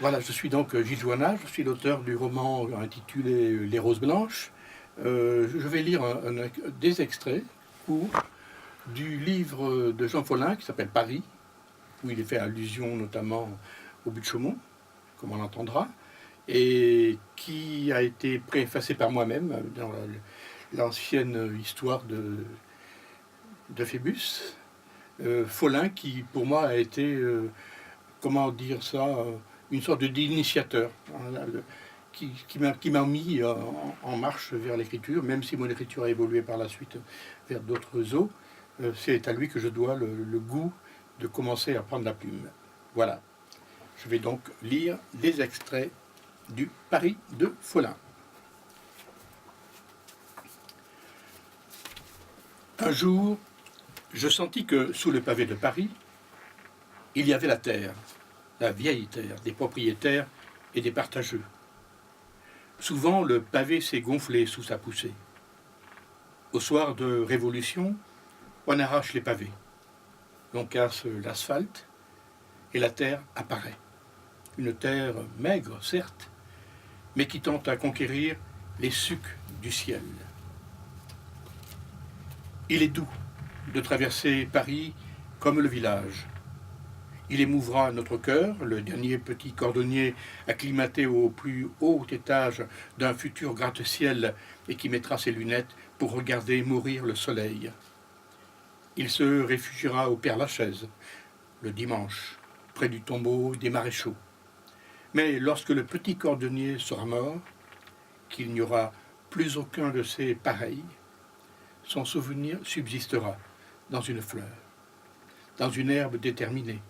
Voilà, je suis donc Gilles Joannin, je suis l'auteur du roman intitulé Les Roses Blanches. Je vais lire des extraits courts du livre de Jean Follin qui s'appelle Paris, où il est fait allusion notamment au but de Chaumont, comme on l'entendra, et qui a été préfacé par moi-même dans l'ancienne histoire de Phébus. Follin qui, pour moi, a été, comment dire ça, une sorte d'initiateur, hein, qui m'a mis en marche vers l'écriture, même si mon écriture a évolué par la suite vers d'autres eaux. C'est à lui que je dois le goût de commencer à prendre la plume. Voilà. Je vais donc lire des extraits du Paris de Follin. Un jour, je sentis que sous le pavé de Paris, il y avait la terre, la vieille terre, des propriétaires et des partageux. Souvent, le pavé s'est gonflé sous sa poussée. Au soir de Révolution, on arrache les pavés. L'on casse l'asphalte et la terre apparaît. Une terre maigre, certes, mais qui tente à conquérir les sucs du ciel. Il est doux de traverser Paris comme le village. Il émouvra notre cœur, le dernier petit cordonnier acclimaté au plus haut étage d'un futur gratte-ciel et qui mettra ses lunettes pour regarder mourir le soleil. Il se réfugiera au Père-Lachaise, le dimanche, près du tombeau des maréchaux. Mais lorsque le petit cordonnier sera mort, qu'il n'y aura plus aucun de ses pareils, son souvenir subsistera dans une fleur, dans une herbe déterminée,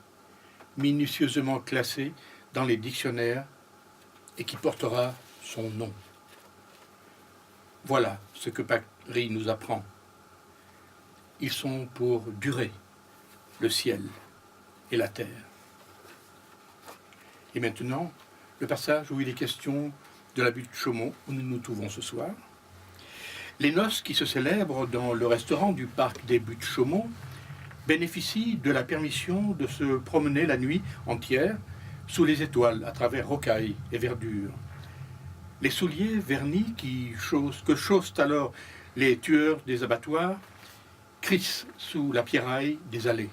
minutieusement classée dans les dictionnaires et qui portera son nom. Voilà ce que Paris nous apprend. Ils sont pour durer, le ciel et la terre. Et maintenant, le passage où il est question de la butte Chaumont, où nous nous trouvons ce soir. Les noces qui se célèbrent dans le restaurant du parc des Buttes Chaumont bénéficient de la permission de se promener la nuit entière sous les étoiles à travers rocailles et verdure. Les souliers vernis que chaussent alors les tueurs des abattoirs crissent sous la pierraille des allées,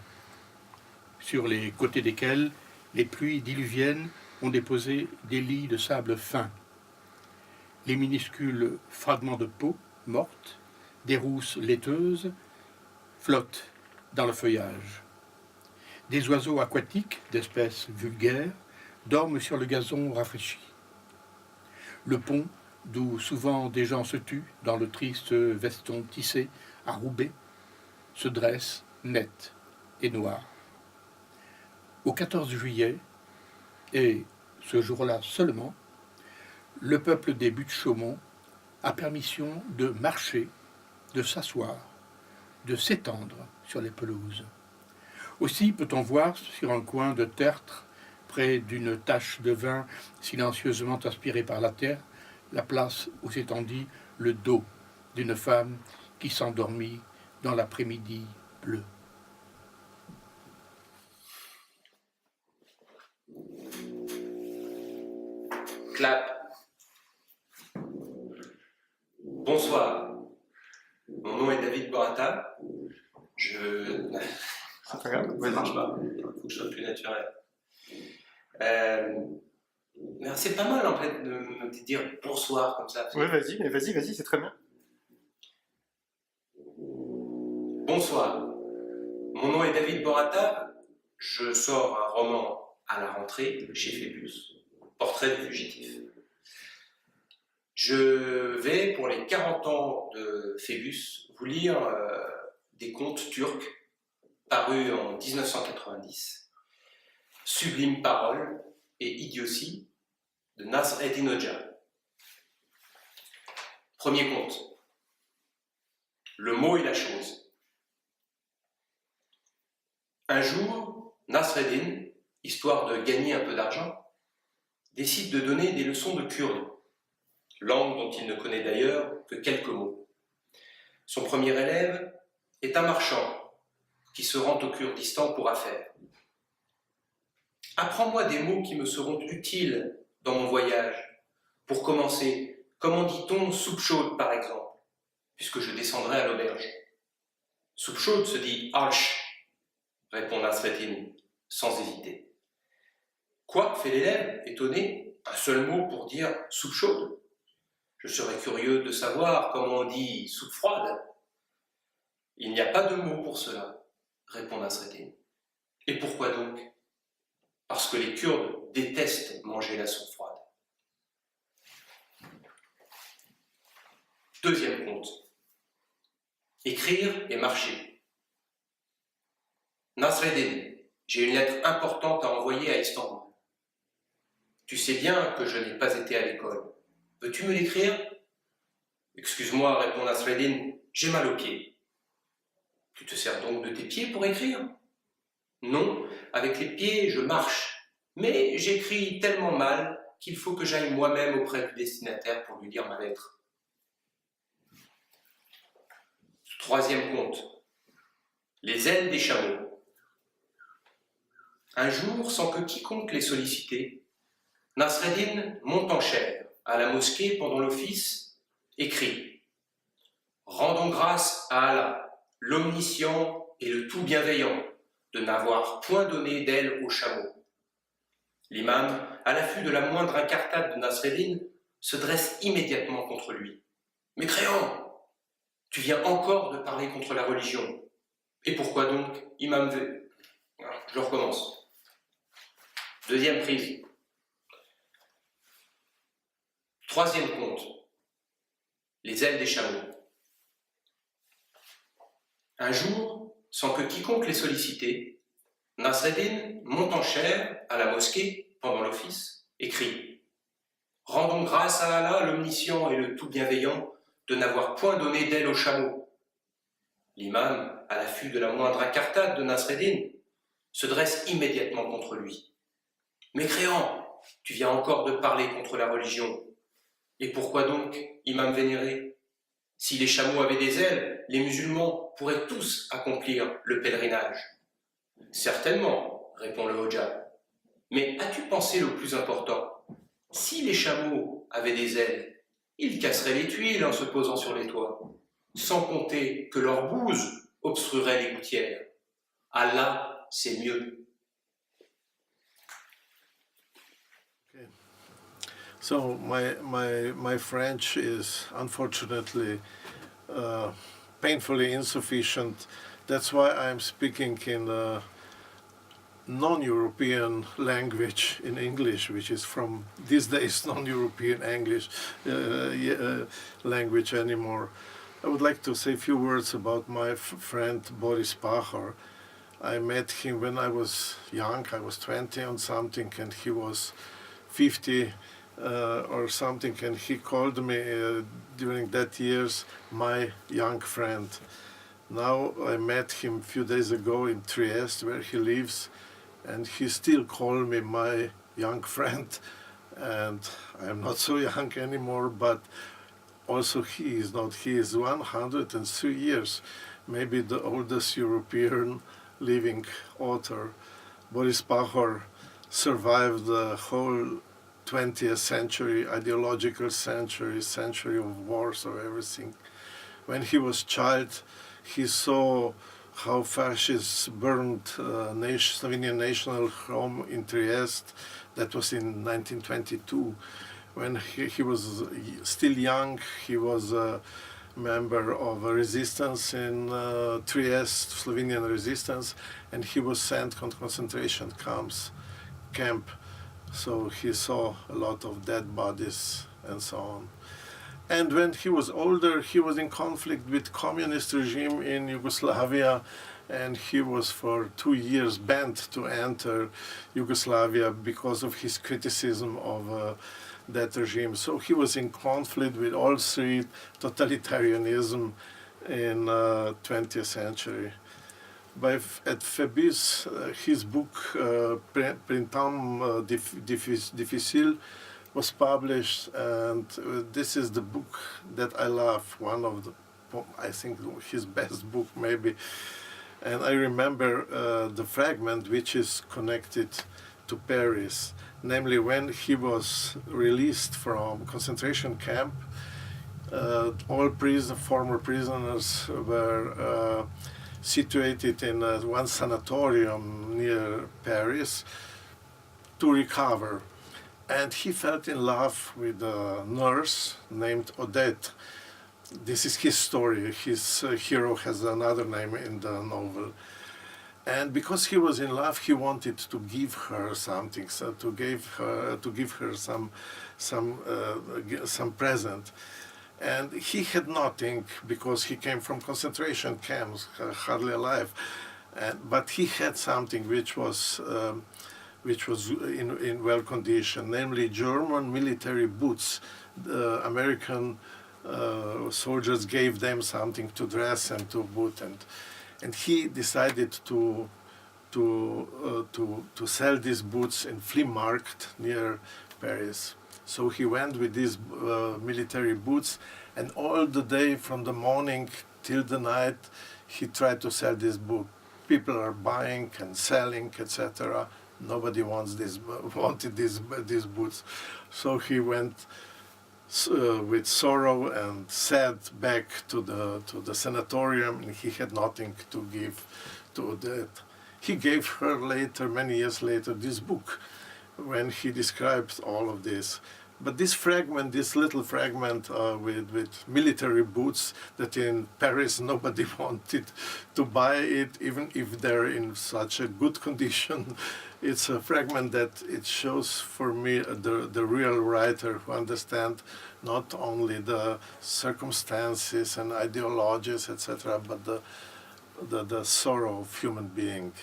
sur les côtés desquels les pluies diluviennes ont déposé des lits de sable fin. Les minuscules fragments de peau morte, des rousses laiteuses, flottent dans le feuillage. Des oiseaux aquatiques, d'espèces vulgaires, dorment sur le gazon rafraîchi. Le pont, d'où souvent des gens se tuent dans le triste veston tissé à Roubaix, se dresse net et noir. Au 14 juillet, et ce jour-là seulement, le peuple des Buttes Chaumont a permission de marcher, de s'asseoir, de s'étendre sur les pelouses. Aussi peut-on voir sur un coin de tertre, près d'une tache de vin silencieusement aspirée par la terre, la place où s'étendit le dos d'une femme qui s'endormit dans l'après-midi bleu. Clap. Bonsoir. Mon nom est David Borata. C'est pas grave, Ça marche pas. Il faut que je sois plus naturel. Mais c'est pas mal en fait de me dire bonsoir comme ça. Oui, vas-y, c'est très bien. Bonsoir. Mon nom est David Borata. Je sors un roman à la rentrée chez Phébus, Portrait du fugitif. Je vais, pour les 40 ans de Phébus, vous lire des contes turcs parus en 1990, Sublimes paroles et idiotie de Nasreddin Hoxha. Premier conte. Le mot et la chose. Un jour, Nasreddin, histoire de gagner un peu d'argent, décide de donner des leçons de kurde, langue dont il ne connaît d'ailleurs que quelques mots. Son premier élève est un marchand qui se rend au Kurdistan pour affaires. Apprends-moi des mots qui me seront utiles dans mon voyage. Pour commencer, comment dit-on soupe chaude par exemple, puisque je descendrai à l'auberge? Soupe chaude se dit Arsch, répond Nasreddin, sans hésiter. Quoi, fait l'élève, étonné, un seul mot pour dire soupe chaude? Je serais curieux de savoir comment on dit soupe froide. Il n'y a pas de mot pour cela, répond Nasreddin. Et pourquoi donc? Parce que les Kurdes détestent manger la soupe froide. Deuxième conte. Écrire et marcher. Nasreddin, j'ai une lettre importante à envoyer à Istanbul. Tu sais bien que je n'ai pas été à l'école. Veux-tu me l'écrire? Excuse-moi, répond Nasreddin, j'ai mal aux pieds. Tu te sers donc de tes pieds pour écrire? Non, avec les pieds je marche, mais j'écris tellement mal qu'il faut que j'aille moi-même auprès du destinataire pour lui lire ma lettre. Troisième conte. Les ailes des chameaux. Un jour, sans que quiconque les sollicité, Nasreddin monte en chair à la mosquée pendant l'office et crie « Rendons grâce à Allah, l'omniscient et le tout bienveillant, de n'avoir point donné d'aile aux chameaux. » L'imam, à l'affût de la moindre incartade de Nasreddin, se dresse immédiatement contre lui. « Mécréant, tu viens encore de parler contre la religion. Et pourquoi donc, imam V? » Je recommence. Deuxième prise. Troisième conte. Les ailes des chameaux. Un jour, sans que quiconque les sollicité, Nasreddin monte en chair à la mosquée pendant l'office et crie « Rendons grâce à Allah, l'omniscient et le tout bienveillant, de n'avoir point donné d'aile aux chameaux. » L'imam, à l'affût de la moindre incartade de Nasreddin, se dresse immédiatement contre lui. « Mécréant, tu viens encore de parler contre la religion. Et pourquoi donc, imam vénéré? Si les chameaux avaient des ailes, les musulmans pourraient tous accomplir le pèlerinage. » Certainement, répond le Hoja. Mais as-tu pensé le plus important? Si les chameaux avaient des ailes, ils casseraient les tuiles en se posant sur les toits, sans compter que leur bouse obstruerait les gouttières. Allah, c'est mieux. Okay. So my French is unfortunately painfully insufficient. That's why I'm speaking in a non-European language in English, which is from these days non-European English language anymore. I would like to say a few words about my friend Boris Pachor. I met him when I was young. I was 20 or something, and he was 50 or something, and he called me during that years my young friend. Now I met him a few days ago in Trieste, where he lives, and he still calls me my young friend, and I'm not so young anymore, but also he is not. He is 103 years, maybe the oldest European living author. Boris Pachor survived the whole 20th century, ideological century of wars or everything. When he was a child, he saw how fascists burned Slovenian National Home in Trieste. That was in 1922. When he was still young, he was a member of a resistance in Trieste, Slovenian resistance, and he was sent to concentration camp. So he saw a lot of dead bodies and so on. And when he was older, he was in conflict with communist regime in Yugoslavia, and he was for 2 years banned to enter Yugoslavia because of his criticism of that regime. So he was in conflict with all three totalitarianism in 20th century. At Fabius, his book Printemps difficile was published, and this is the book that I love, one of the, I think his best book maybe. And I remember the fragment which is connected to Paris. Namely, when he was released from concentration camp, all former prisoners were situated in one sanatorium near Paris to recover. And he fell in love with a nurse named Odette. This is his story. His hero has another name in the novel. And because he was in love, he wanted to give her something, so to give her some present. And he had nothing because he came from concentration camps, hardly alive. But he had something which was in well condition, namely German military boots. The American soldiers gave them something to dress and to boot, and he decided to sell these boots in flea market near Paris. So he went with these military boots, and all the day from the morning till the night he tried to sell this book. People are buying and selling, etc. Nobody wanted these boots. So he went with sorrow and sad back to the sanatorium, and he had nothing to give to Odette. He gave her later, many years later, this book when he describes all of this. But this fragment, this little fragment with military boots that in Paris nobody wanted to buy it, even if they're in such a good condition. It's a fragment that it shows for me the real writer who understands not only the circumstances and ideologies, etc., but the sorrow of human being.